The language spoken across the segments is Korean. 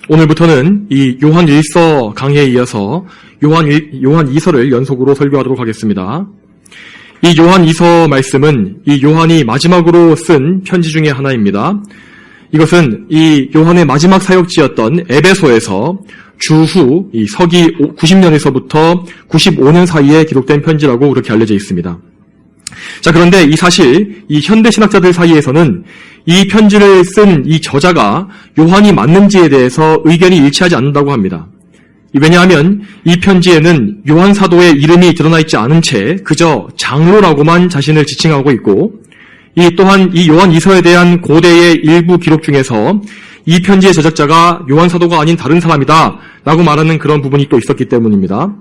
오늘부터는 이 요한 1서 강의에 이어서 요한 2서를 연속으로 설교하도록 하겠습니다. 이 요한 2서 말씀은 이 요한이 마지막으로 쓴 편지 중에 하나입니다. 이것은 이 요한의 마지막 사역지였던 에베소에서 주후 이 서기 90년에서부터 95년 사이에 기록된 편지라고 그렇게 알려져 있습니다. 자, 그런데 이 사실 이 현대 신학자들 사이에서는 이 편지를 쓴 이 저자가 요한이 맞는지에 대해서 의견이 일치하지 않는다고 합니다. 왜냐하면 이 편지에는 요한 사도의 이름이 드러나 있지 않은 채 그저 장로라고만 자신을 지칭하고 있고, 또한 이 요한 2서에 대한 고대의 일부 기록 중에서 이 편지의 저작자가 요한 사도가 아닌 다른 사람이다 라고 말하는 그런 부분이 또 있었기 때문입니다.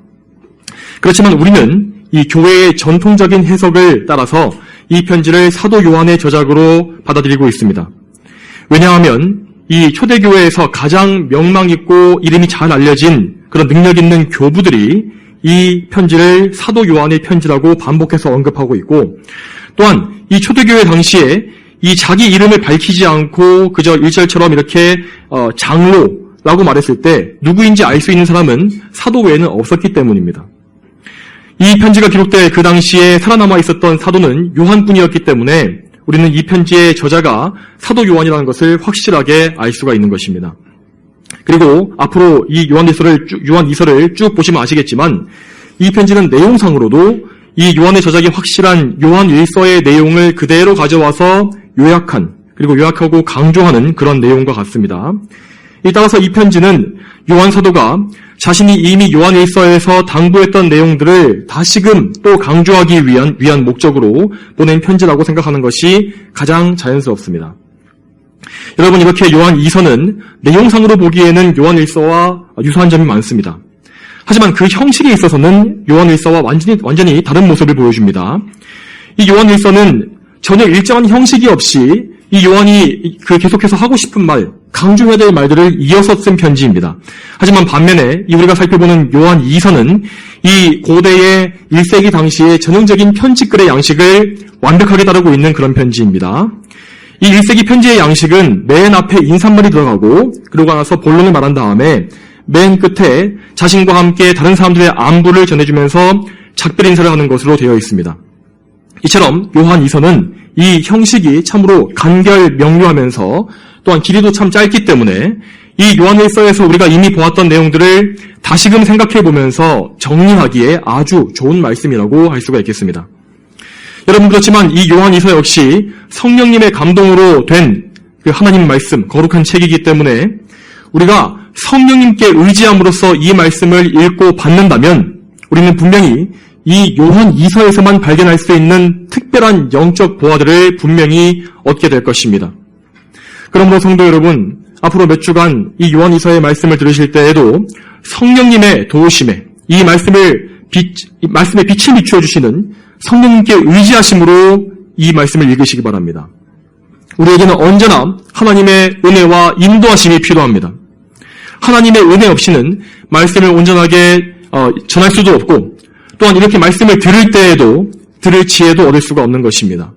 그렇지만 우리는 이 교회의 전통적인 해석을 따라서 이 편지를 사도 요한의 저작으로 받아들이고 있습니다. 왜냐하면 이 초대교회에서 가장 명망 있고 이름이 잘 알려진 그런 능력 있는 교부들이 이 편지를 사도 요한의 편지라고 반복해서 언급하고 있고, 또한 이 초대교회 당시에 이 자기 이름을 밝히지 않고 그저 일절처럼 이렇게 장로라고 말했을 때 누구인지 알 수 있는 사람은 사도 외에는 없었기 때문입니다. 이 편지가 기록될 그 당시에 살아남아 있었던 사도는 요한뿐이었기 때문에 우리는 이 편지의 저자가 사도 요한이라는 것을 확실하게 알 수가 있는 것입니다. 그리고 앞으로 이 요한 2서를 쭉 보시면 아시겠지만 이 편지는 내용상으로도 이 요한의 저작이 확실한 요한 1서의 내용을 그대로 가져와서 요약하고 강조하는 그런 내용과 같습니다. 따라서 이 편지는 요한 사도가 자신이 이미 요한 1서에서 당부했던 내용들을 다시금 또 강조하기 위한 목적으로 보낸 편지라고 생각하는 것이 가장 자연스럽습니다. 여러분, 이렇게 요한 2서는 내용상으로 보기에는 요한 1서와 유사한 점이 많습니다. 하지만 그 형식에 있어서는 요한 1서와 완전히 다른 모습을 보여줍니다. 이 요한 1서는 전혀 일정한 형식이 없이 이 요한이 계속해서 하고 싶은 말, 강조해야 될 말들을 이어서 쓴 편지입니다. 하지만 반면에 우리가 살펴보는 요한 2서는 이 고대의 1세기 당시의 전형적인 편지글의 양식을 완벽하게 따르고 있는 그런 편지입니다. 이 1세기 편지의 양식은 맨 앞에 인사말이 들어가고 그러고 나서 본론을 말한 다음에 맨 끝에 자신과 함께 다른 사람들의 안부를 전해주면서 작별 인사를 하는 것으로 되어 있습니다. 이처럼 요한 2서는 이 형식이 참으로 간결 명료하면서 또한 길이도 참 짧기 때문에 이 요한 1서에서 우리가 이미 보았던 내용들을 다시금 생각해보면서 정리하기에 아주 좋은 말씀이라고 할 수가 있겠습니다. 여러분, 그렇지만 이 요한 2서 역시 성령님의 감동으로 된 그 하나님 말씀, 거룩한 책이기 때문에 우리가 성령님께 의지함으로써 이 말씀을 읽고 받는다면 우리는 분명히 이 요한 2서에서만 발견할 수 있는 특별한 영적 보화들을 분명히 얻게 될 것입니다. 그러므로 성도 여러분, 앞으로 몇 주간 이 요한 2서의 말씀을 들으실 때에도 성령님의 도우심에 이 말씀에 빛을 비추어 주시는 성령님께 의지하심으로 이 말씀을 읽으시기 바랍니다. 우리에게는 언제나 하나님의 은혜와 인도하심이 필요합니다. 하나님의 은혜 없이는 말씀을 온전하게 전할 수도 없고, 또한 이렇게 말씀을 들을 때에도 들을 지혜도 얻을 수가 없는 것입니다.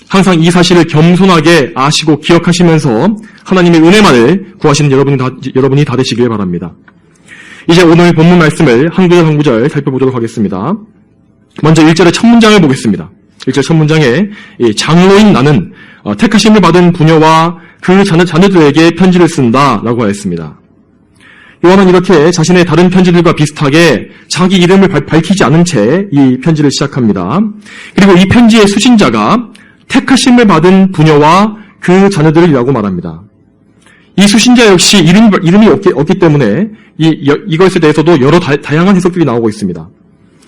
항상 이 사실을 겸손하게 아시고 기억하시면서 하나님의 은혜만을 구하시는 여러분이 다 되시길 바랍니다. 이제 오늘 본문 말씀을 한 구절 한 구절 살펴보도록 하겠습니다. 먼저 1절의 첫 문장을 보겠습니다. 1절 첫 문장에 장로인 나는 택하심을 받은 부녀와 그 자녀들에게 편지를 쓴다 라고 하였습니다. 요한은 이렇게 자신의 다른 편지들과 비슷하게 자기 이름을 밝히지 않은 채 이 편지를 시작합니다. 그리고 이 편지의 수신자가 택하심을 받은 부녀와 그 자녀들이라고 말합니다. 이 수신자 역시 이름이 없기 때문에 이것에 대해서도 여러 다양한 해석들이 나오고 있습니다.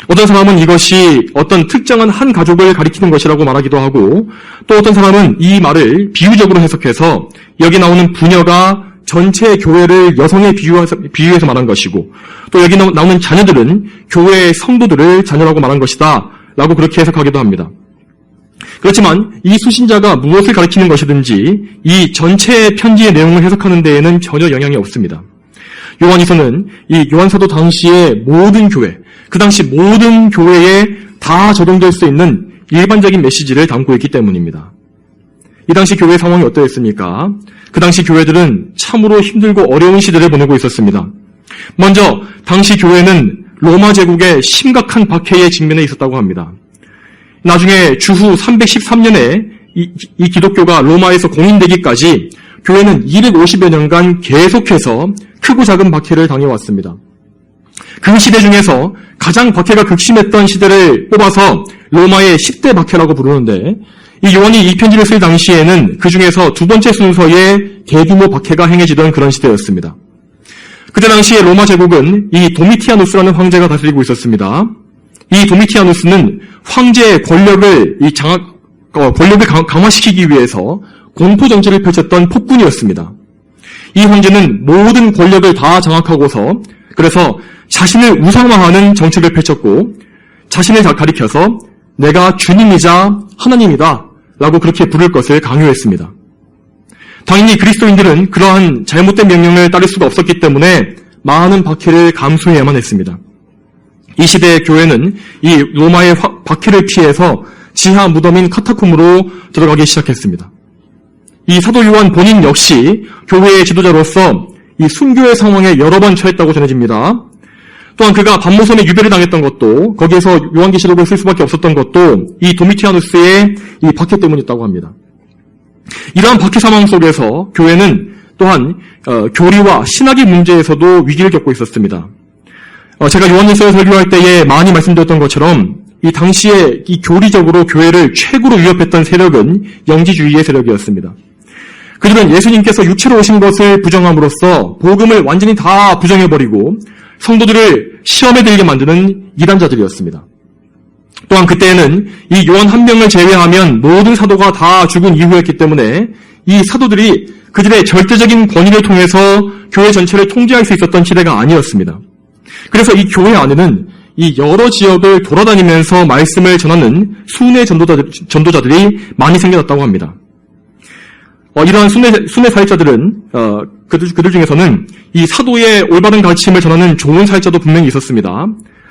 어떤 사람은 이것이 어떤 특정한 한 가족을 가리키는 것이라고 말하기도 하고, 또 어떤 사람은 이 말을 비유적으로 해석해서 여기 나오는 부녀가 전체 교회를 여성에 비유해서 말한 것이고, 또 여기 나오는 자녀들은 교회의 성도들을 자녀라고 말한 것이다 라고 그렇게 해석하기도 합니다. 그렇지만 이 수신자가 무엇을 가리키는 것이든지 이 전체 편지의 내용을 해석하는 데에는 전혀 영향이 없습니다. 요한 2서는 이 요한 사도 당시의 모든 교회, 그 당시 모든 교회에 다 적용될 수 있는 일반적인 메시지를 담고 있기 때문입니다. 이 당시 교회 상황이 어떠했습니까? 그 당시 교회들은 참으로 힘들고 어려운 시대를 보내고 있었습니다. 먼저 당시 교회는 로마 제국의 심각한 박해에 직면해 있었다고 합니다. 나중에 주후 313년에 이 기독교가 로마에서 공인되기까지 교회는 250여 년간 계속해서 크고 작은 박해를 당해왔습니다. 그 시대 중에서 가장 박해가 극심했던 시대를 뽑아서 로마의 10대 박해라고 부르는데, 이 요한이 이 편지를 쓸 당시에는 그 중에서 두 번째 순서의 대규모 박해가 행해지던 그런 시대였습니다. 그때 당시에 로마 제국은 이 도미티아누스라는 황제가 다스리고 있었습니다. 이 도미티아누스는 황제의 권력을 강화시키기 위해서 공포 정치를 펼쳤던 폭군이었습니다. 이 황제는 모든 권력을 다 장악하고서 그래서 자신을 우상화하는 정책을 펼쳤고, 자신을 가리켜서 내가 주님이자 하나님이다 라고 그렇게 부를 것을 강요했습니다. 당연히 그리스도인들은 그러한 잘못된 명령을 따를 수가 없었기 때문에 많은 박해를 감수해야만 했습니다. 이 시대의 교회는 이 로마의 박해를 피해서 지하 무덤인 카타콤으로 들어가기 시작했습니다. 이 사도 요한 본인 역시 교회의 지도자로서 이 순교의 상황에 여러 번 처했다고 전해집니다. 또한 그가 반모섬에 유배를 당했던 것도, 거기에서 요한계시록을 쓸 수밖에 없었던 것도 이 도미티아누스의 이 박해 때문이었다고 합니다. 이러한 박해 상황 속에서 교회는 또한 교리와 신학의 문제에서도 위기를 겪고 있었습니다. 제가 요한일서를 설교할 때에 많이 말씀드렸던 것처럼 이 당시에 이 교리적으로 교회를 최고로 위협했던 세력은 영지주의의 세력이었습니다. 그들은 예수님께서 육체로 오신 것을 부정함으로써 복음을 완전히 다 부정해버리고 성도들을 시험에 들게 만드는 이단자들이었습니다. 또한 그때에는 이 요한 한 명을 제외하면 모든 사도가 다 죽은 이후였기 때문에 이 사도들이 그들의 절대적인 권위를 통해서 교회 전체를 통제할 수 있었던 시대가 아니었습니다. 그래서 이 교회 안에는 이 여러 지역을 돌아다니면서 말씀을 전하는 순회 전도자들이 많이 생겨났다고 합니다. 이러한 순회 사역자들은 그들 중에서는 이 사도의 올바른 가르침을 전하는 좋은 사역자도 분명히 있었습니다.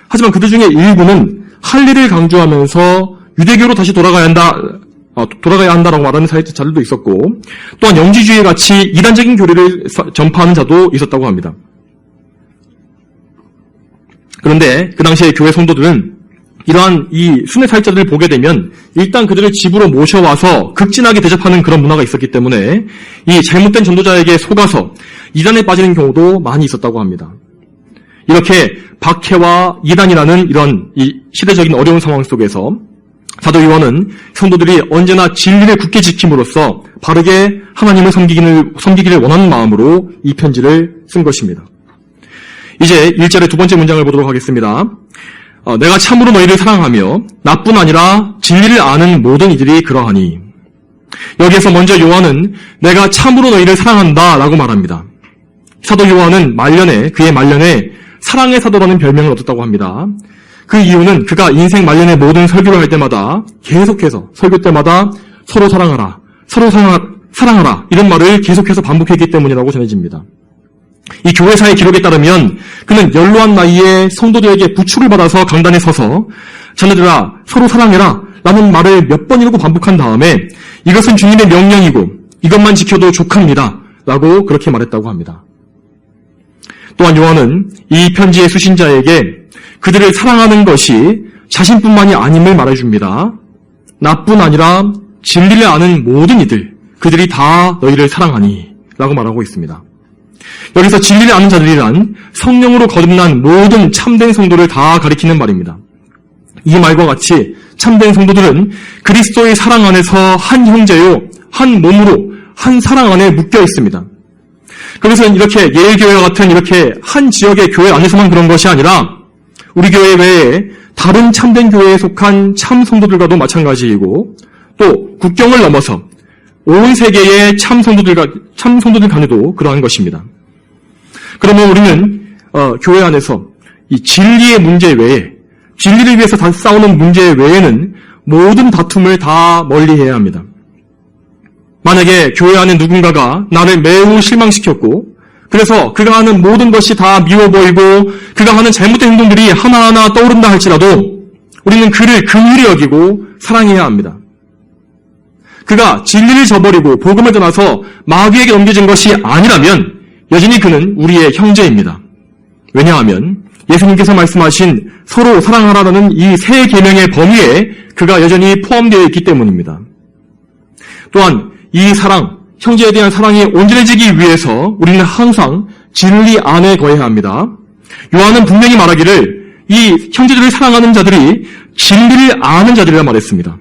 하지만 그들 중에 일부는 할례를 강조하면서 유대교로 다시 돌아가야 한다라고 말하는 사역자들도 있었고, 또한 영지주의 같이 이단적인 교리를 전파하는 자도 있었다고 합니다. 그런데 그 당시에 교회 성도들은 이러한 이 순회 사역자들을 보게 되면 일단 그들을 집으로 모셔와서 극진하게 대접하는 그런 문화가 있었기 때문에 이 잘못된 전도자에게 속아서 이단에 빠지는 경우도 많이 있었다고 합니다. 이렇게 박해와 이단이라는 이런 이 시대적인 어려운 상황 속에서 사도 요한은 성도들이 언제나 진리를 굳게 지킴으로써 바르게 하나님을 섬기기를 원하는 마음으로 이 편지를 쓴 것입니다. 이제 1절의 두 번째 문장을 보도록 하겠습니다. 내가 참으로 너희를 사랑하며 나뿐 아니라 진리를 아는 모든 이들이 그러하니. 여기에서 먼저 요한은 내가 참으로 너희를 사랑한다 라고 말합니다. 사도 요한은 그의 말년에 사랑의 사도라는 별명을 얻었다고 합니다. 그 이유는 그가 인생 말년의 모든 설교를 할 때마다 계속해서 설교 때마다 서로 사랑하라, 서로 사랑하라 이런 말을 계속해서 반복했기 때문이라고 전해집니다. 이 교회사의 기록에 따르면 그는 연로한 나이에 성도들에게 부축을 받아서 강단에 서서 자네들아 서로 사랑해라 라는 말을 몇 번이고 반복한 다음에 이것은 주님의 명령이고 이것만 지켜도 족합니다 라고 그렇게 말했다고 합니다. 또한 요한은 이 편지의 수신자에게 그들을 사랑하는 것이 자신뿐만이 아님을 말해줍니다. 나뿐 아니라 진리를 아는 모든 이들, 그들이 다 너희를 사랑하니 라고 말하고 있습니다. 여기서 진리를 아는 자들이란 성령으로 거듭난 모든 참된 성도를 다 가리키는 말입니다. 이 말과 같이 참된 성도들은 그리스도의 사랑 안에서 한 형제요, 한 몸으로, 한 사랑 안에 묶여 있습니다. 그것은 이렇게 예일교회와 같은 이렇게 한 지역의 교회 안에서만 그런 것이 아니라 우리 교회 외에 다른 참된 교회에 속한 참 성도들과도 마찬가지이고 또 국경을 넘어서 온 세계의 참 성도들 간에도 그러한 것입니다. 그러면 우리는 교회 안에서 이 진리의 문제 외에 진리를 위해서 다 싸우는 문제 외에는 모든 다툼을 다 멀리해야 합니다. 만약에 교회 안에 누군가가 나를 매우 실망시켰고 그래서 그가 하는 모든 것이 다 미워 보이고 그가 하는 잘못된 행동들이 하나하나 떠오른다 할지라도 우리는 그를 긍휼히 여기고 사랑해야 합니다. 그가 진리를 저버리고 복음을 떠나서 마귀에게 넘겨진 것이 아니라면 여전히 그는 우리의 형제입니다. 왜냐하면 예수님께서 말씀하신 서로 사랑하라는 이 세 계명의 범위에 그가 여전히 포함되어 있기 때문입니다. 또한 이 사랑, 형제에 대한 사랑이 온전해지기 위해서 우리는 항상 진리 안에 거해야 합니다. 요한은 분명히 말하기를 이 형제들을 사랑하는 자들이 진리를 아는 자들이라 말했습니다.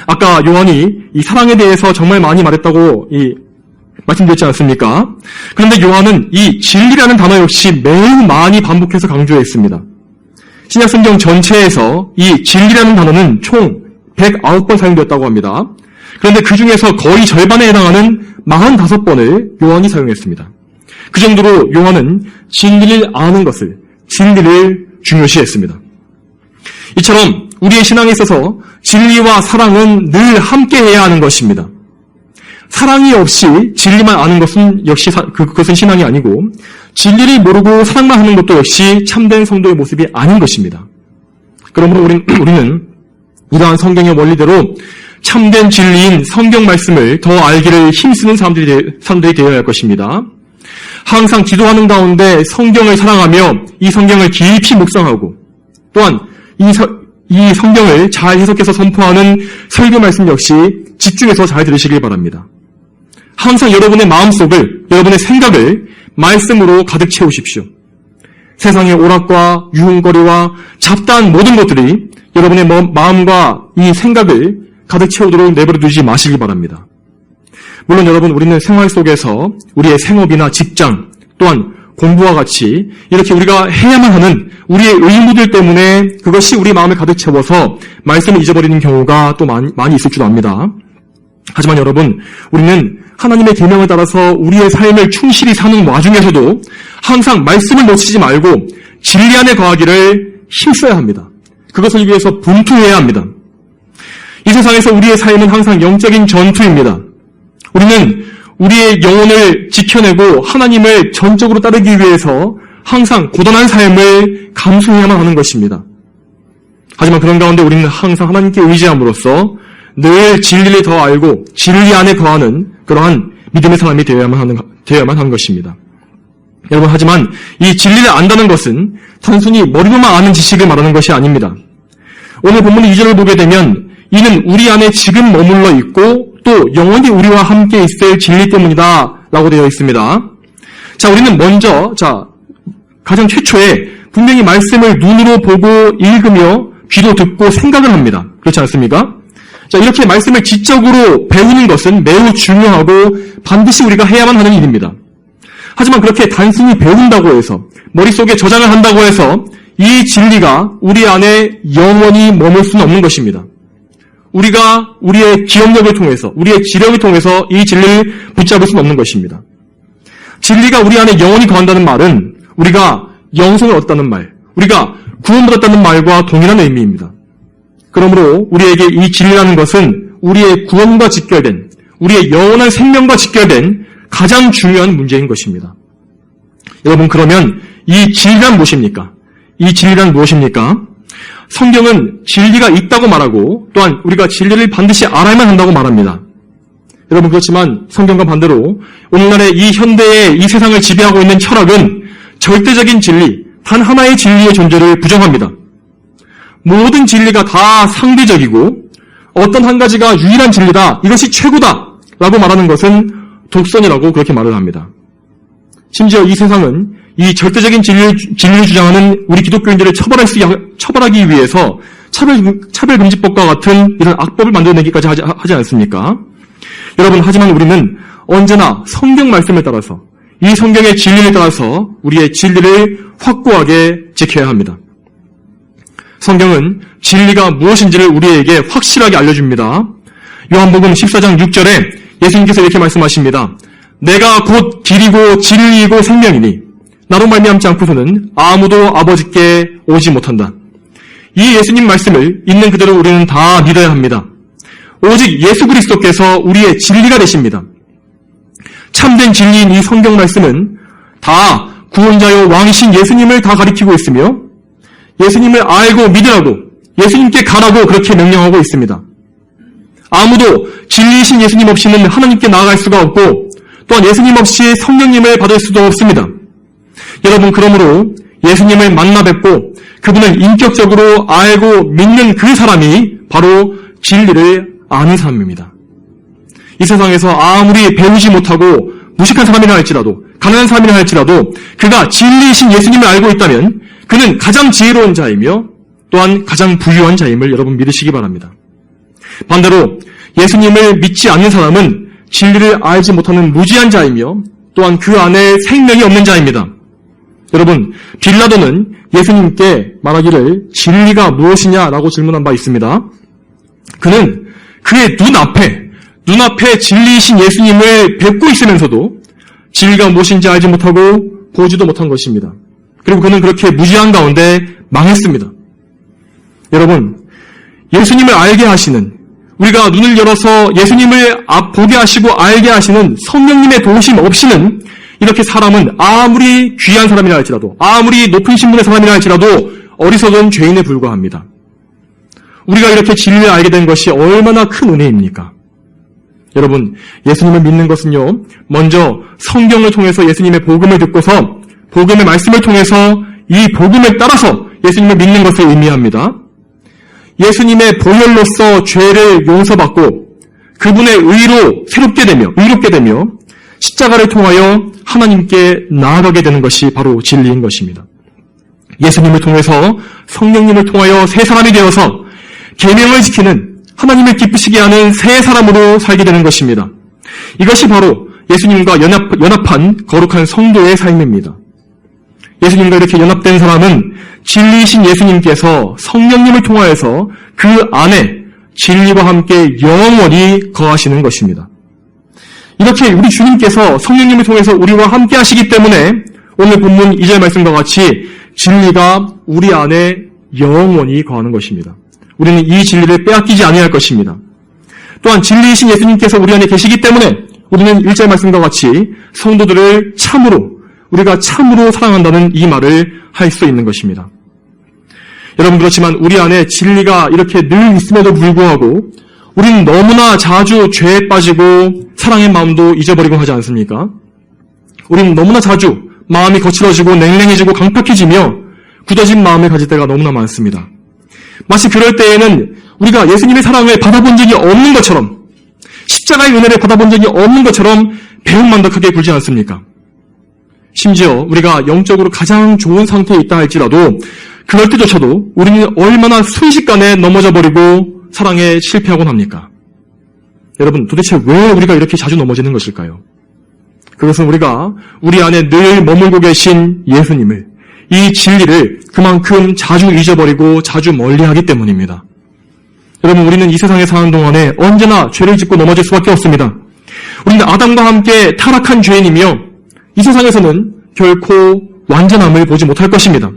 아까 요한이 이 사랑에 대해서 정말 많이 말했다고 말씀드렸지 않습니까? 그런데 요한은 이 진리라는 단어 역시 매우 많이 반복해서 강조했습니다. 신약성경 전체에서 이 진리라는 단어는 총 109번 사용되었다고 합니다. 그런데 그 중에서 거의 절반에 해당하는 45번을 요한이 사용했습니다. 그 정도로 요한은 진리를 아는 것을, 진리를 중요시했습니다. 이처럼 우리의 신앙에 있어서 진리와 사랑은 늘 함께해야 하는 것입니다. 사랑이 없이 진리만 아는 것은 역시 그것은 신앙이 아니고 진리를 모르고 사랑만 하는 것도 역시 참된 성도의 모습이 아닌 것입니다. 그러므로 우리는 이러한 성경의 원리대로 참된 진리인 성경 말씀을 더 알기를 힘쓰는 사람들이 되어야 할 것입니다. 항상 기도하는 가운데 성경을 사랑하며 이 성경을 깊이 묵상하고 또한 이 성경을 잘 해석해서 선포하는 설교 말씀 역시 집중해서 잘 들으시길 바랍니다. 항상 여러분의 마음속을, 여러분의 생각을 말씀으로 가득 채우십시오. 세상의 오락과 유흥거리와 잡다한 모든 것들이 여러분의 마음과 이 생각을 가득 채우도록 내버려 두지 마시기 바랍니다. 물론 여러분, 우리는 생활 속에서 우리의 생업이나 직장 또한 공부와 같이 이렇게 우리가 해야만 하는 우리의 의무들 때문에 그것이 우리 마음을 가득 채워서 말씀을 잊어버리는 경우가 또 많이 있을 줄 압니다. 하지만 여러분, 우리는 하나님의 계명을 따라서 우리의 삶을 충실히 사는 와중에서도 항상 말씀을 놓치지 말고 진리 안에 거하기를 힘써야 합니다. 그것을 위해서 분투해야 합니다. 이 세상에서 우리의 삶은 항상 영적인 전투입니다. 우리는 우리의 영혼을 지켜내고 하나님을 전적으로 따르기 위해서 항상 고단한 삶을 감수해야만 하는 것입니다. 하지만 그런 가운데 우리는 항상 하나님께 의지함으로써 늘 진리를 더 알고 진리 안에 거하는 그러한 믿음의 사람이 되어야만 하는 것입니다. 여러분, 하지만 이 진리를 안다는 것은 단순히 머리로만 아는 지식을 말하는 것이 아닙니다. 오늘 본문 2절을 보게 되면 이는 우리 안에 지금 머물러 있고 또 영원히 우리와 함께 있을 진리 때문이다 라고 되어 있습니다. 자, 우리는 먼저 가장 최초에 분명히 말씀을 눈으로 보고 읽으며 귀로 듣고 생각을 합니다. 그렇지 않습니까? 자, 이렇게 말씀을 지적으로 배우는 것은 매우 중요하고 반드시 우리가 해야만 하는 일입니다. 하지만 그렇게 단순히 배운다고 해서 머릿속에 저장을 한다고 해서 이 진리가 우리 안에 영원히 머물 수는 없는 것입니다. 우리가 우리의 기억력을 통해서, 우리의 지력을 통해서 이 진리를 붙잡을 수는 없는 것입니다. 진리가 우리 안에 영원히 거한다는 말은 우리가 영생을 얻었다는 말, 우리가 구원받았다는 말과 동일한 의미입니다. 그러므로 우리에게 이 진리라는 것은 우리의 구원과 직결된, 우리의 영원한 생명과 직결된 가장 중요한 문제인 것입니다. 여러분, 그러면 이 진리란 무엇입니까? 이 진리란 무엇입니까? 성경은 진리가 있다고 말하고 또한 우리가 진리를 반드시 알아야만 한다고 말합니다. 여러분, 그렇지만 성경과 반대로 오늘날의 이 현대의 이 세상을 지배하고 있는 철학은 절대적인 진리, 단 하나의 진리의 존재를 부정합니다. 모든 진리가 다 상대적이고 어떤 한 가지가 유일한 진리다, 이것이 최고다 라고 말하는 것은 독선이라고 그렇게 말을 합니다. 심지어 이 세상은 이 절대적인 진리를 주장하는 우리 기독교인들을 처벌하기 위해서 차별금지법과 같은 이런 악법을 만들어내기까지 하지 않습니까? 여러분, 하지만 우리는 언제나 성경 말씀에 따라서, 이 성경의 진리를 따라서 우리의 진리를 확고하게 지켜야 합니다. 성경은 진리가 무엇인지를 우리에게 확실하게 알려줍니다. 요한복음 14장 6절에 예수님께서 이렇게 말씀하십니다. 내가 곧 길이고 진리이고 생명이니 나로 말미암지 않고서는 아무도 아버지께 오지 못한다. 이 예수님 말씀을 있는 그대로 우리는 다 믿어야 합니다. 오직 예수 그리스도께서 우리의 진리가 되십니다. 참된 진리인 이 성경 말씀은 다 구원자요 왕이신 예수님을 다 가리키고 있으며 예수님을 알고 믿으라고, 예수님께 가라고 그렇게 명령하고 있습니다. 아무도 진리이신 예수님 없이는 하나님께 나아갈 수가 없고 또한 예수님 없이 성령님을 받을 수도 없습니다. 여러분, 그러므로 예수님을 만나 뵙고 그분을 인격적으로 알고 믿는 그 사람이 바로 진리를 아는 사람입니다. 이 세상에서 아무리 배우지 못하고 무식한 사람이라 할지라도 가난한 사람이라 할지라도 그가 진리이신 예수님을 알고 있다면 그는 가장 지혜로운 자이며 또한 가장 부유한 자임을 여러분 믿으시기 바랍니다. 반대로 예수님을 믿지 않는 사람은 진리를 알지 못하는 무지한 자이며 또한 그 안에 생명이 없는 자입니다. 여러분, 빌라도는 예수님께 말하기를 진리가 무엇이냐라고 질문한 바 있습니다. 그는 그의 눈앞에 진리이신 예수님을 뵙고 있으면서도 진리가 무엇인지 알지 못하고 보지도 못한 것입니다. 그리고 그는 그렇게 무지한 가운데 망했습니다. 여러분, 예수님을 알게 하시는, 우리가 눈을 열어서 예수님을 보게 하시고 알게 하시는 성령님의 도우심 없이는 이렇게 사람은 아무리 귀한 사람이라 할지라도 아무리 높은 신분의 사람이라 할지라도 어리석은 죄인에 불과합니다. 우리가 이렇게 진리를 알게 된 것이 얼마나 큰 은혜입니까? 여러분, 예수님을 믿는 것은요, 먼저 성경을 통해서 예수님의 복음을 듣고서 복음의 말씀을 통해서 이 복음을 따라서 예수님을 믿는 것을 의미합니다. 예수님의 보혈로서 죄를 용서받고 그분의 의로 의롭게 되며 십자가를 통하여 하나님께 나아가게 되는 것이 바로 진리인 것입니다. 예수님을 통해서 성령님을 통하여 새 사람이 되어서 계명을 지키는 하나님을 기쁘시게 하는 새 사람으로 살게 되는 것입니다. 이것이 바로 예수님과 연합한 거룩한 성도의 삶입니다. 예수님과 이렇게 연합된 사람은 진리이신 예수님께서 성령님을 통하여서 그 안에 진리와 함께 영원히 거하시는 것입니다. 이렇게 우리 주님께서 성령님을 통해서 우리와 함께 하시기 때문에 오늘 본문 2절 말씀과 같이 진리가 우리 안에 영원히 거하는 것입니다. 우리는 이 진리를 빼앗기지 아니할 것입니다. 또한 진리이신 예수님께서 우리 안에 계시기 때문에 우리는 1절 말씀과 같이 성도들을 우리가 참으로 사랑한다는 이 말을 할 수 있는 것입니다. 여러분, 그렇지만 우리 안에 진리가 이렇게 늘 있음에도 불구하고 우리는 너무나 자주 죄에 빠지고 사랑의 마음도 잊어버리고 하지 않습니까? 우리는 너무나 자주 마음이 거칠어지고 냉랭해지고 강팍해지며 굳어진 마음을 가질 때가 너무나 많습니다. 마치 그럴 때에는 우리가 예수님의 사랑을 받아본 적이 없는 것처럼, 십자가의 은혜를 받아본 적이 없는 것처럼 배은만덕하게 굴지 않습니까? 심지어 우리가 영적으로 가장 좋은 상태에 있다 할지라도 그럴 때조차도 우리는 얼마나 순식간에 넘어져 버리고 사랑에 실패하곤 합니까? 여러분, 도대체 왜 우리가 이렇게 자주 넘어지는 것일까요? 그것은 우리가 우리 안에 늘 머물고 계신 예수님을, 이 진리를 그만큼 자주 잊어버리고 자주 멀리하기 때문입니다. 여러분, 우리는 이 세상에 사는 동안에 언제나 죄를 짓고 넘어질 수밖에 없습니다. 우리는 아담과 함께 타락한 죄인이며 이 세상에서는 결코 완전함을 보지 못할 것입니다.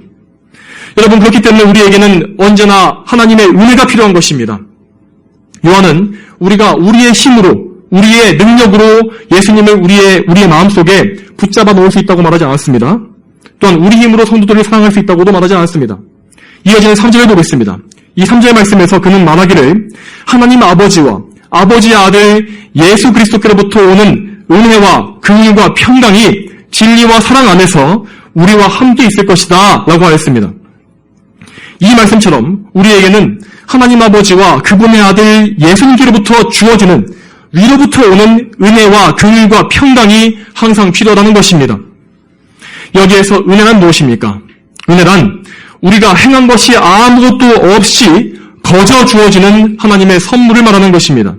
여러분, 그렇기 때문에 우리에게는 언제나 하나님의 은혜가 필요한 것입니다. 요한은 우리가 우리의 힘으로, 우리의 능력으로 예수님을 우리의 마음속에 붙잡아 놓을 수 있다고 말하지 않았습니다. 또한 우리 힘으로 성도들을 사랑할 수 있다고도 말하지 않았습니다. 이어지는 3절을 보겠습니다. 이 3절 말씀에서 그는 말하기를 하나님 아버지와 아버지의 아들 예수 그리스도께로부터 오는 은혜와 긍휼과 평강이 진리와 사랑 안에서 우리와 함께 있을 것이다 라고 하였습니다. 이 말씀처럼 우리에게는 하나님 아버지와 그분의 아들 예수님께로부터 주어지는 위로부터 오는 은혜와 긍휼과 평강이 항상 필요하다는 것입니다. 여기에서 은혜란 무엇입니까? 은혜란 우리가 행한 것이 아무것도 없이 거저 주어지는 하나님의 선물을 말하는 것입니다.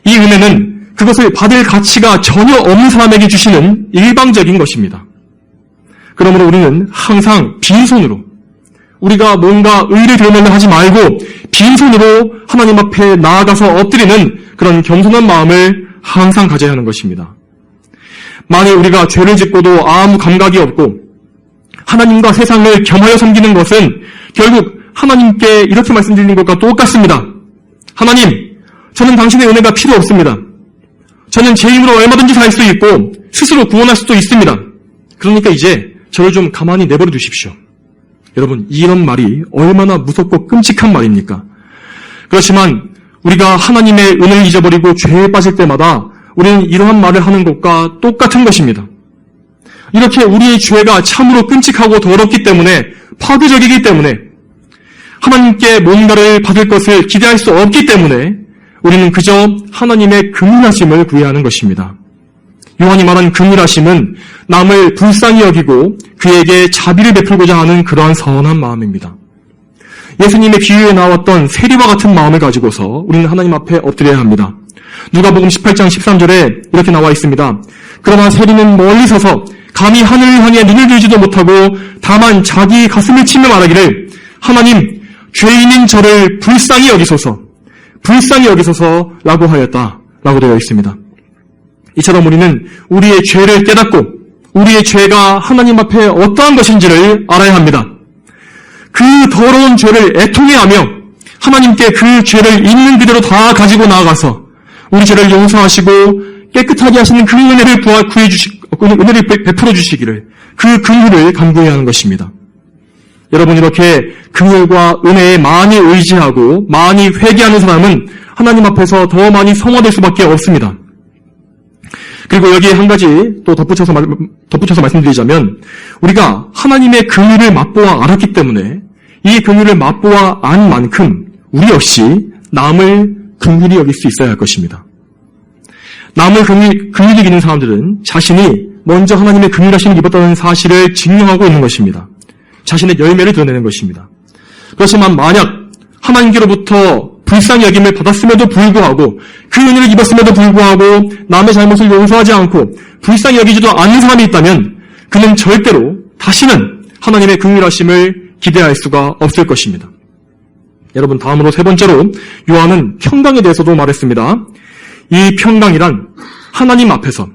이 은혜는 그것을 받을 가치가 전혀 없는 사람에게 주시는 일방적인 것입니다. 그러므로 우리는 항상 빈손으로, 우리가 뭔가 의를 드러내려 하지 말고 빈손으로 하나님 앞에 나아가서 엎드리는 그런 겸손한 마음을 항상 가져야 하는 것입니다. 만일 우리가 죄를 짓고도 아무 감각이 없고 하나님과 세상을 겸하여 섬기는 것은 결국 하나님께 이렇게 말씀드리는 것과 똑같습니다. 하나님, 저는 당신의 은혜가 필요 없습니다. 저는 제 힘으로 얼마든지 살 수 있고 스스로 구원할 수도 있습니다. 그러니까 이제 저를 좀 가만히 내버려 두십시오. 여러분, 이런 말이 얼마나 무섭고 끔찍한 말입니까? 그렇지만 우리가 하나님의 은혜를 잊어버리고 죄에 빠질 때마다 우리는 이러한 말을 하는 것과 똑같은 것입니다. 이렇게 우리의 죄가 참으로 끔찍하고 더럽기 때문에, 파괴적이기 때문에, 하나님께 뭔가를 받을 것을 기대할 수 없기 때문에 우리는 그저 하나님의 긍휼하심을 구해야 하는 것입니다. 요한이 말한 긍휼하심은 남을 불쌍히 여기고 그에게 자비를 베풀고자 하는 그러한 선한 마음입니다. 예수님의 비유에 나왔던 세리와 같은 마음을 가지고서 우리는 하나님 앞에 엎드려야 합니다. 누가복음 18장 13절에 이렇게 나와 있습니다. 그러나 세리는 멀리 서서 감히 하늘을 향해 눈을 들지도 못하고 다만 자기 가슴을 치며 말하기를 하나님, 죄인인 저를 불쌍히 여기소서라고 하였다라고 되어 있습니다. 이처럼 우리는 우리의 죄를 깨닫고 우리의 죄가 하나님 앞에 어떠한 것인지를 알아야 합니다. 그 더러운 죄를 애통해하며 하나님께 그 죄를 있는 그대로 다 가지고 나아가서 우리 죄를 용서하시고 깨끗하게 하시는 그 은혜를 은혜를 베풀어 주시기를, 그 긍휼을 간구해야 하는 것입니다. 여러분, 이렇게 긍휼과 은혜에 많이 의지하고 많이 회개하는 사람은 하나님 앞에서 더 많이 성화될 수밖에 없습니다. 그리고 여기에 한 가지 또 덧붙여서 말씀드리자면, 우리가 하나님의 긍휼을 맛보아 알았기 때문에 이 긍휼을 맛보아 안 만큼 우리 역시 남을 긍휼히 여길 수 있어야 할 것입니다. 남을 긍휼히 여기는 사람들은 자신이 먼저 하나님의 긍휼하심을 입었다는 사실을 증명하고 있는 것입니다. 자신의 열매를 드러내는 것입니다. 그렇지만 만약 하나님께로부터 불쌍히 여김을 받았음에도 불구하고 그 은혜를 입었음에도 불구하고 남의 잘못을 용서하지 않고 불쌍히 여기지도 않는 사람이 있다면 그는 절대로 다시는 하나님의 긍휼하심을 기대할 수가 없을 것입니다. 여러분, 다음으로 세 번째로 요한은 평강에 대해서도 말했습니다. 이 평강이란 하나님 앞에서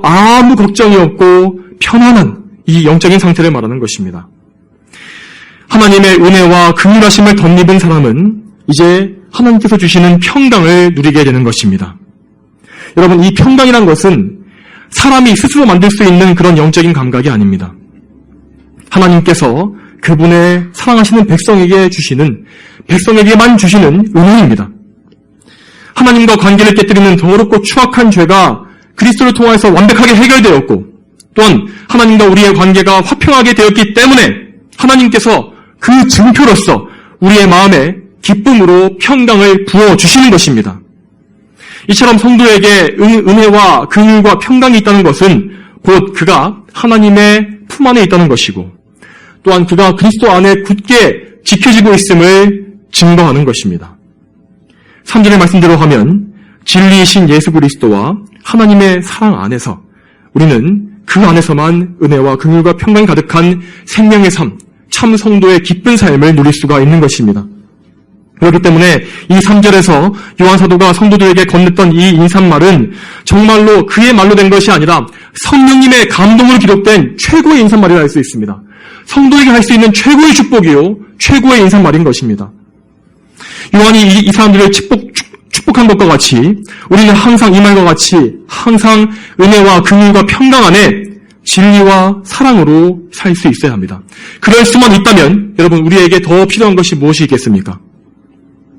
아무 걱정이 없고 편안한 이 영적인 상태를 말하는 것입니다. 하나님의 은혜와 긍휼하심을 덧입은 사람은 이제 하나님께서 주시는 평강을 누리게 되는 것입니다. 여러분, 이 평강이란 것은 사람이 스스로 만들 수 있는 그런 영적인 감각이 아닙니다. 하나님께서 그분의 사랑하시는 백성에게만 주시는 은혜입니다. 하나님과 관계를 깨뜨리는 더럽고 추악한 죄가 그리스도를 통해서 완벽하게 해결되었고, 또한 하나님과 우리의 관계가 화평하게 되었기 때문에 하나님께서 그 증표로서 우리의 마음에 기쁨으로 평강을 부어주시는 것입니다. 이처럼 성도에게 은혜와 긍휼과 평강이 있다는 것은 곧 그가 하나님의 품 안에 있다는 것이고, 또한 그가 그리스도 안에 굳게 지켜지고 있음을 증거하는 것입니다. 3절의 말씀대로 하면 진리이신 예수 그리스도와 하나님의 사랑 안에서 우리는 그 안에서만 은혜와 긍휼과 평강이 가득한 생명의 삶, 참 성도의 기쁜 삶을 누릴 수가 있는 것입니다. 그렇기 때문에 이 3절에서 요한 사도가 성도들에게 건넸던 이 인사말은 정말로 그의 말로 된 것이 아니라 성령님의 감동으로 기록된 최고의 인사말이라 할 수 있습니다. 성도에게 할 수 있는 최고의 축복이요, 최고의 인사말인 것입니다. 요한이 이 사람들을 축복한 것과 같이 우리는 항상 이 말과 같이 항상 은혜와 긍휼과 평강 안에 진리와 사랑으로 살 수 있어야 합니다. 그럴 수만 있다면 여러분, 우리에게 더 필요한 것이 무엇이 있겠습니까?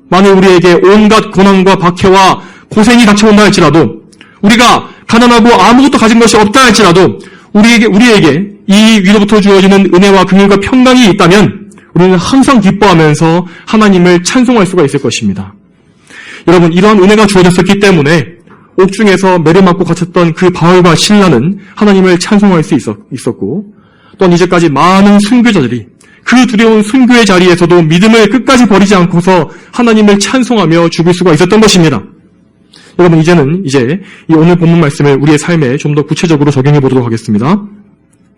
만일 우리에게 온갖 고난과 박해와 고생이 닥쳐온다 할지라도, 우리가 가난하고 아무것도 가진 것이 없다 할지라도 우리에게 이 위로부터 주어지는 은혜와 긍휼과 평강이 있다면 우리는 항상 기뻐하면서 하나님을 찬송할 수가 있을 것입니다. 여러분, 이러한 은혜가 주어졌었기 때문에 옥중에서 매를 맞고 갇혔던 그 바울과 실라는 하나님을 찬송할 수 있었고, 또한 이제까지 많은 순교자들이 그 두려운 순교의 자리에서도 믿음을 끝까지 버리지 않고서 하나님을 찬송하며 죽을 수가 있었던 것입니다. 여러분, 이제 이 오늘 본문 말씀을 우리의 삶에 좀 더 구체적으로 적용해 보도록 하겠습니다.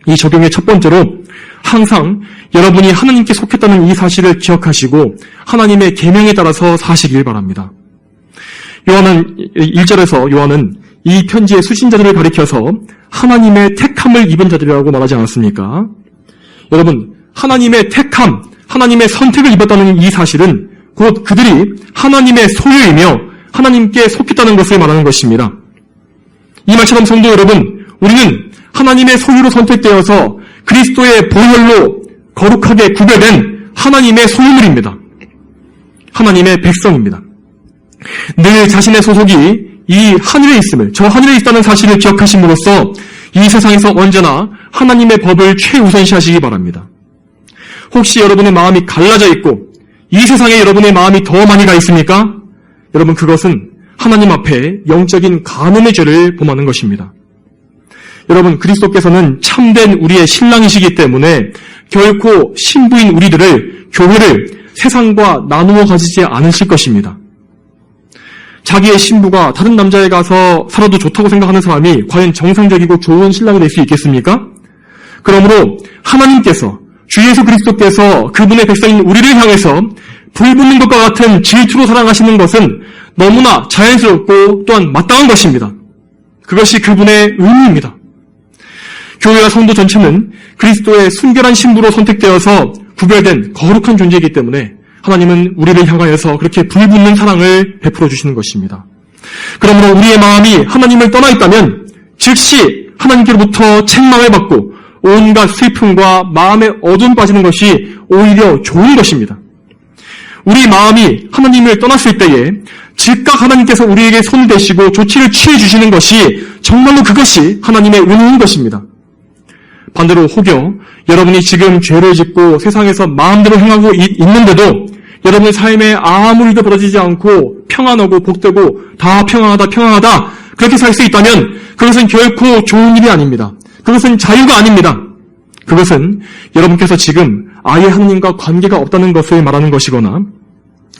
이 적용의 첫 번째로 항상 여러분이 하나님께 속했다는 이 사실을 기억하시고 하나님의 계명에 따라서 사시길 바랍니다. 요한은 1절에서 요한은 이 편지의 수신자들을 가리켜서 하나님의 택함을 입은 자들이라고 말하지 않았습니까? 여러분, 하나님의 택함, 하나님의 선택을 입었다는 이 사실은 곧 그들이 하나님의 소유이며 하나님께 속했다는 것을 말하는 것입니다. 이 말처럼 성도 여러분, 우리는 하나님의 소유로 선택되어서 그리스도의 보혈로 거룩하게 구별된 하나님의 소유물입니다. 하나님의 백성입니다. 늘 자신의 소속이 이 하늘에 있음을, 저 하늘에 있다는 사실을 기억하심으로써 이 세상에서 언제나 하나님의 법을 최우선시하시기 바랍니다. 혹시 여러분의 마음이 갈라져 있고 이 세상에 여러분의 마음이 더 많이 가 있습니까? 여러분, 그것은 하나님 앞에 영적인 간음의 죄를 범하는 것입니다. 여러분, 그리스도께서는 참된 우리의 신랑이시기 때문에 결코 신부인 우리들을, 교회를 세상과 나누어 가지지 않으실 것입니다. 자기의 신부가 다른 남자에 가서 살아도 좋다고 생각하는 사람이 과연 정상적이고 좋은 신랑이 될 수 있겠습니까? 그러므로 하나님께서, 주 예수 그리스도께서 그분의 백성인 우리를 향해서 불붙는 것과 같은 질투로 사랑하시는 것은 너무나 자연스럽고 또한 마땅한 것입니다. 그것이 그분의 의미입니다. 교회와 성도 전체는 그리스도의 순결한 신부로 선택되어서 구별된 거룩한 존재이기 때문에 하나님은 우리를 향하여서 그렇게 불붙는 사랑을 베풀어 주시는 것입니다. 그러므로 우리의 마음이 하나님을 떠나 있다면 즉시 하나님께로부터 책망을 받고 온갖 슬픔과 마음의 어둠 빠지는 것이 오히려 좋은 것입니다. 우리 마음이 하나님을 떠났을 때에 즉각 하나님께서 우리에게 손을 대시고 조치를 취해 주시는 것이 정말로 그것이 하나님의 은혜인 것입니다. 반대로 혹여 여러분이 지금 죄를 짓고 세상에서 마음대로 행하고 있는데도 여러분의 삶에 아무 일도 벌어지지 않고 평안하고 복되고 다 평안하다 그렇게 살 수 있다면 그것은 결코 좋은 일이 아닙니다. 그것은 자유가 아닙니다. 그것은 여러분께서 지금 아예 하나님과 관계가 없다는 것을 말하는 것이거나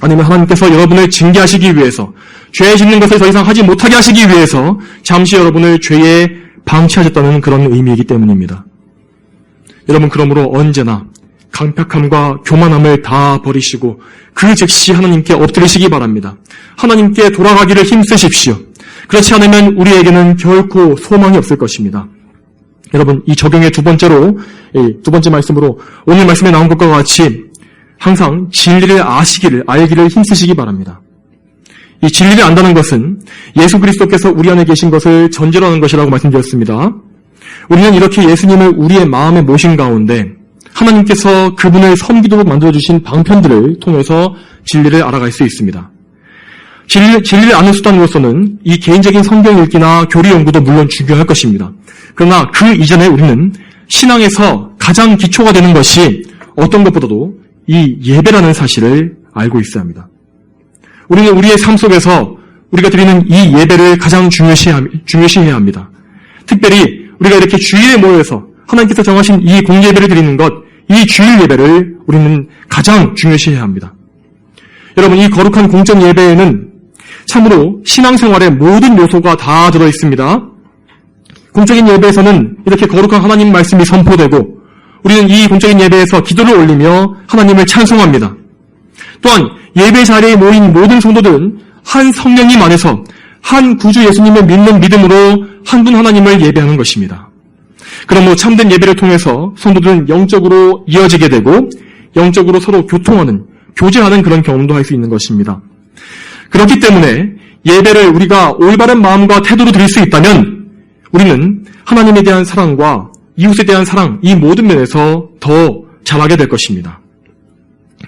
아니면 하나님께서 여러분을 징계하시기 위해서 죄 짓는 것을 더 이상 하지 못하게 하시기 위해서 잠시 여러분을 죄에 방치하셨다는 그런 의미이기 때문입니다. 여러분, 그러므로 언제나 강팍함과 교만함을 다 버리시고 그 즉시 하나님께 엎드리시기 바랍니다. 하나님께 돌아가기를 힘쓰십시오. 그렇지 않으면 우리에게는 결코 소망이 없을 것입니다. 여러분, 이 적용의 두 번째 말씀으로 오늘 말씀에 나온 것과 같이 항상 진리를 알기를 힘쓰시기 바랍니다. 이 진리를 안다는 것은 예수 그리스도께서 우리 안에 계신 것을 전제로 하는 것이라고 말씀드렸습니다. 우리는 이렇게 예수님을 우리의 마음에 모신 가운데 하나님께서 그분을 섬기도록 만들어주신 방편들을 통해서 진리를 알아갈 수 있습니다. 진리를 아는 수단으로서는 이 개인적인 성경 읽기나 교리 연구도 물론 중요할 것입니다. 그러나 그 이전에 우리는 신앙에서 가장 기초가 되는 것이 어떤 것보다도 이 예배라는 사실을 알고 있어야 합니다. 우리는 우리의 삶 속에서 우리가 드리는 이 예배를 가장 중요시해야 합니다. 특별히 우리가 이렇게 주일에 모여서 하나님께서 정하신 이 공예배를 드리는 것, 이 주일 예배를 우리는 가장 중요시해야 합니다. 여러분, 이 거룩한 공적 예배에는 참으로 신앙생활의 모든 요소가 다 들어있습니다. 공적인 예배에서는 이렇게 거룩한 하나님 말씀이 선포되고 우리는 이 공적인 예배에서 기도를 올리며 하나님을 찬송합니다. 또한 예배 자리에 모인 모든 성도들은 한 성령님 안에서 한 구주 예수님을 믿는 믿음으로 한 분 하나님을 예배하는 것입니다. 그러므로 참된 예배를 통해서 성도들은 영적으로 이어지게 되고 영적으로 서로 교제하는 그런 경험도 할 수 있는 것입니다. 그렇기 때문에 예배를 우리가 올바른 마음과 태도로 드릴 수 있다면 우리는 하나님에 대한 사랑과 이웃에 대한 사랑, 이 모든 면에서 더 잘하게 될 것입니다.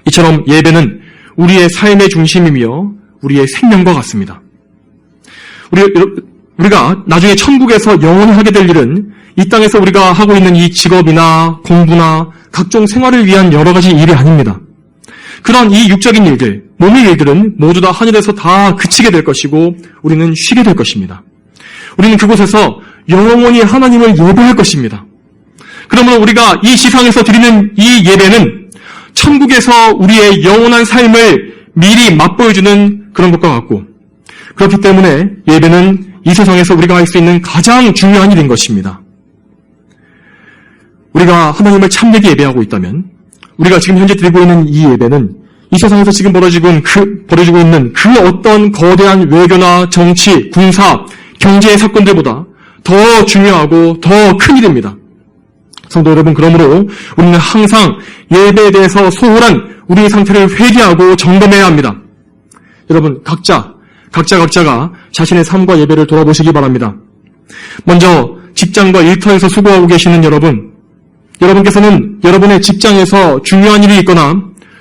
이처럼 예배는 우리의 삶의 중심이며 우리의 생명과 같습니다. 우리가 나중에 천국에서 영원히 하게 될 일은 이 땅에서 우리가 하고 있는 이 직업이나 공부나 각종 생활을 위한 여러 가지 일이 아닙니다. 그런 이 육적인 일들, 몸의 일들은 모두 다 하늘에서 다 그치게 될 것이고 우리는 쉬게 될 것입니다. 우리는 그곳에서 영원히 하나님을 예배할 것입니다. 그러므로 우리가 이 지상에서 드리는 이 예배는 천국에서 우리의 영원한 삶을 미리 맛보여주는 그런 것과 같고 그렇기 때문에 예배는 이 세상에서 우리가 할 수 있는 가장 중요한 일인 것입니다. 우리가 하나님을 참되게 예배하고 있다면 우리가 지금 현재 드리고 있는 이 예배는 이 세상에서 지금 벌어지고 있는 그 어떤 거대한 외교나 정치, 군사, 경제의 사건들보다 더 중요하고 더 큰 일입니다. 성도 여러분, 그러므로 우리는 항상 예배에 대해서 소홀한 우리의 상태를 회개하고 점검해야 합니다. 여러분, 각자가 자신의 삶과 예배를 돌아보시기 바랍니다. 먼저 직장과 일터에서 수고하고 계시는 여러분께서는 여러분의 직장에서 중요한 일이 있거나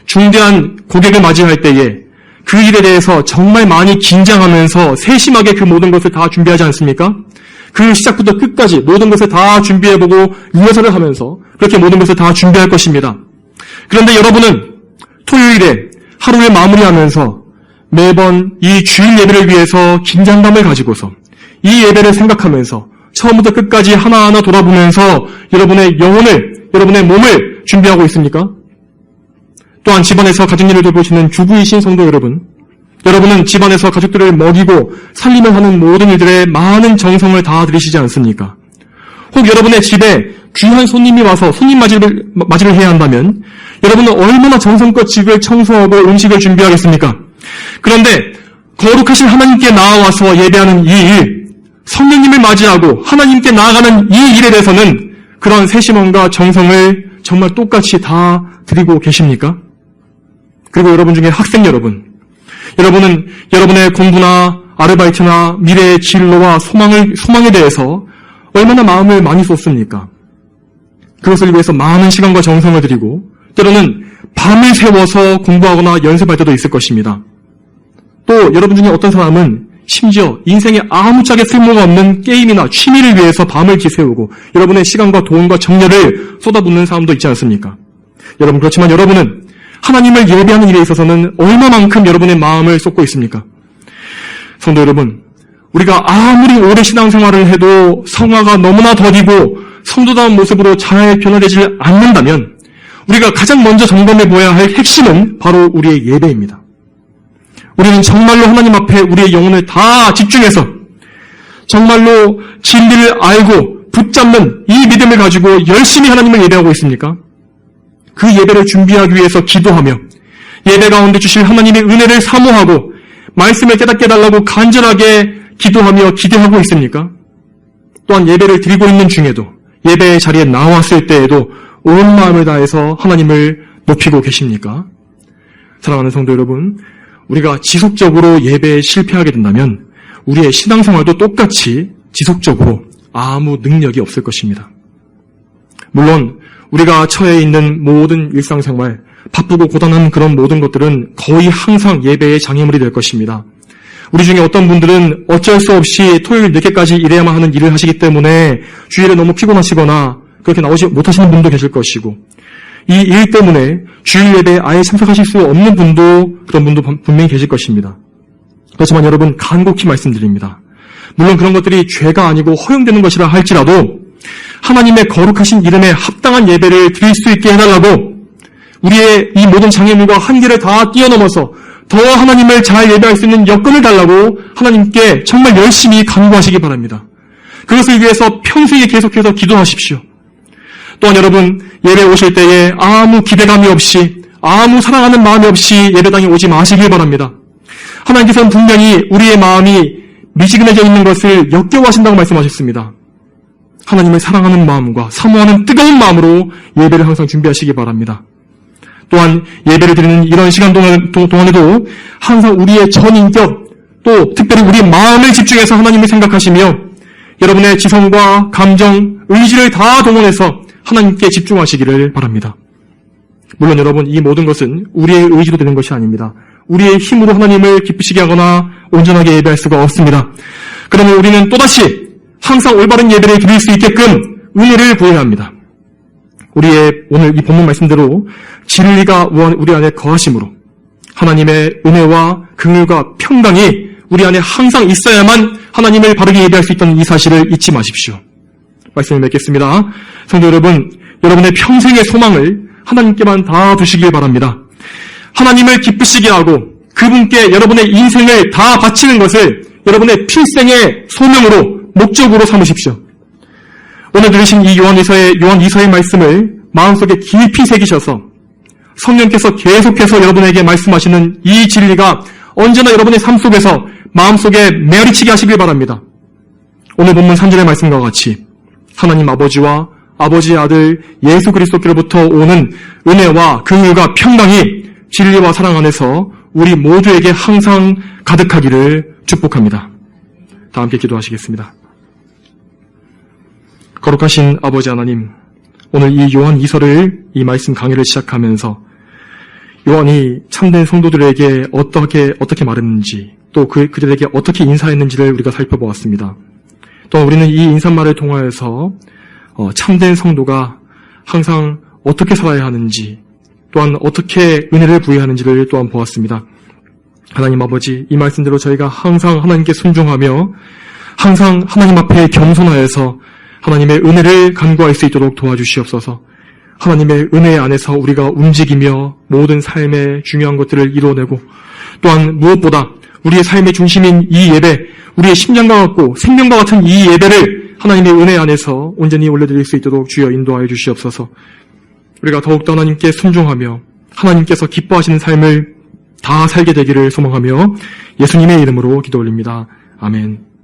중대한 고객을 맞이할 때에 그 일에 대해서 정말 많이 긴장하면서 세심하게 그 모든 것을 다 준비하지 않습니까? 그 시작부터 끝까지 모든 것을 다 준비해보고 리허설을 하면서 그렇게 모든 것을 다 준비할 것입니다. 그런데 여러분은 토요일에 하루를 마무리하면서 매번 이 주일 예배를 위해서 긴장감을 가지고서 이 예배를 생각하면서 처음부터 끝까지 하나하나 돌아보면서 여러분의 영혼을, 여러분의 몸을 준비하고 있습니까? 또한 집안에서 가정일을 돌보시는 주부이신 성도 여러분, 여러분은 집안에서 가족들을 먹이고 살림을 하는 모든 일들에 많은 정성을 다 들이시지 않습니까? 혹 여러분의 집에 귀한 손님이 와서 손님 맞이를 해야 한다면 여러분은 얼마나 정성껏 집을 청소하고 음식을 준비하겠습니까? 그런데 거룩하신 하나님께 나아와서 예배하는 이 일, 성령님을 맞이하고 하나님께 나아가는 이 일에 대해서는 그런 세심함과 정성을 정말 똑같이 다 드리고 계십니까? 그리고 여러분 중에 학생 여러분은 여러분의 공부나 아르바이트나 미래의 진로와 소망에 대해서 얼마나 마음을 많이 쏟습니까? 그것을 위해서 많은 시간과 정성을 들이고 때로는 밤을 새워서 공부하거나 연습할 때도 있을 것입니다. 또 여러분 중에 어떤 사람은 심지어 인생에 아무짝에 쓸모가 없는 게임이나 취미를 위해서 밤을 지새우고 여러분의 시간과 돈과 정열을 쏟아붓는 사람도 있지 않습니까? 여러분, 그렇지만 여러분은 하나님을 예배하는 일에 있어서는 얼마만큼 여러분의 마음을 쏟고 있습니까? 성도 여러분, 우리가 아무리 오래 신앙생활을 해도 성화가 너무나 더디고 성도다운 모습으로 잘 변화되지 않는다면 우리가 가장 먼저 점검해 보아야 할 핵심은 바로 우리의 예배입니다. 우리는 정말로 하나님 앞에 우리의 영혼을 다 집중해서 정말로 진리를 알고 붙잡는 이 믿음을 가지고 열심히 하나님을 예배하고 있습니까? 그 예배를 준비하기 위해서 기도하며 예배 가운데 주실 하나님의 은혜를 사모하고 말씀을 깨닫게 해달라고 간절하게 기도하며 기대하고 있습니까? 또한 예배를 드리고 있는 중에도 예배의 자리에 나왔을 때에도 온 마음을 다해서 하나님을 높이고 계십니까? 사랑하는 성도 여러분, 우리가 지속적으로 예배에 실패하게 된다면 우리의 신앙생활도 똑같이 지속적으로 아무 능력이 없을 것입니다. 물론 우리가 처해 있는 모든 일상생활, 바쁘고 고단한 그런 모든 것들은 거의 항상 예배의 장애물이 될 것입니다. 우리 중에 어떤 분들은 어쩔 수 없이 토요일 늦게까지 일해야만 하는 일을 하시기 때문에 주일에 너무 피곤하시거나 그렇게 나오지 못하시는 분도 계실 것이고 이 일 때문에 주일 예배에 아예 참석하실 수 없는 분도 그런 분도 분명히 계실 것입니다. 그렇지만 여러분 간곡히 말씀드립니다. 물론 그런 것들이 죄가 아니고 허용되는 것이라 할지라도 하나님의 거룩하신 이름에 합당한 예배를 드릴 수 있게 해달라고 우리의 이 모든 장애물과 한계를 다 뛰어넘어서 더 하나님을 잘 예배할 수 있는 여건을 달라고 하나님께 정말 열심히 간구하시기 바랍니다. 그것을 위해서 평생에 계속해서 기도하십시오. 또한 여러분 예배 오실 때에 아무 기대감이 없이 아무 사랑하는 마음이 없이 예배당에 오지 마시길 바랍니다. 하나님께서는 분명히 우리의 마음이 미지근해져 있는 것을 역겨워하신다고 말씀하셨습니다. 하나님을 사랑하는 마음과 사모하는 뜨거운 마음으로 예배를 항상 준비하시기 바랍니다. 또한 예배를 드리는 이런 시간 동안에도 항상 우리의 전인격 또 특별히 우리의 마음을 집중해서 하나님을 생각하시며 여러분의 지성과 감정, 의지를 다 동원해서 하나님께 집중하시기를 바랍니다. 물론 여러분 이 모든 것은 우리의 의지로 되는 것이 아닙니다. 우리의 힘으로 하나님을 기쁘시게 하거나 온전하게 예배할 수가 없습니다. 그러면 우리는 또다시 항상 올바른 예배를 드릴 수 있게끔 은혜를 구해야 합니다. 우리의 오늘 이 본문 말씀대로 진리가 우리 안에 거하심으로 하나님의 은혜와 긍휼과 평강이 우리 안에 항상 있어야만 하나님을 바르게 예배할 수 있다는 이 사실을 잊지 마십시오. 말씀을 맺겠습니다. 성도 여러분, 여러분의 평생의 소망을 하나님께만 다 두시길 바랍니다. 하나님을 기쁘시게 하고 그분께 여러분의 인생을 다 바치는 것을 여러분의 필생의 소명으로 목적으로 삼으십시오. 오늘 들으신 이 요한 2서의 말씀을 마음속에 깊이 새기셔서 성령께서 계속해서 여러분에게 말씀하시는 이 진리가 언제나 여러분의 삶 속에서 마음속에 메아리치게 하시길 바랍니다. 오늘 본문 3절의 말씀과 같이 하나님 아버지와 아버지의 아들 예수 그리스도께로부터 오는 은혜와 긍휼과 평강이 진리와 사랑 안에서 우리 모두에게 항상 가득하기를 축복합니다. 다 함께 기도하시겠습니다. 거룩하신 아버지 하나님, 오늘 이 요한 2서를 이 말씀 강의를 시작하면서 요한이 참된 성도들에게 어떻게 말했는지, 또 그들에게 어떻게 인사했는지를 우리가 살펴보았습니다. 또한 우리는 이 인사말을 통하여서 참된 성도가 항상 어떻게 살아야 하는지, 또한 어떻게 은혜를 부여해야 하는지를 또한 보았습니다. 하나님 아버지, 이 말씀대로 저희가 항상 하나님께 순종하며 항상 하나님 앞에 겸손하여서 하나님의 은혜를 간구할 수 있도록 도와주시옵소서. 하나님의 은혜 안에서 우리가 움직이며 모든 삶의 중요한 것들을 이루어내고, 또한 무엇보다 우리의 삶의 중심인 이 예배, 우리의 심장과 같고 생명과 같은 이 예배를 하나님의 은혜 안에서 온전히 올려드릴 수 있도록 주여 인도하여 주시옵소서. 우리가 더욱더 하나님께 순종하며 하나님께서 기뻐하시는 삶을 다 살게 되기를 소망하며 예수님의 이름으로 기도 올립니다. 아멘.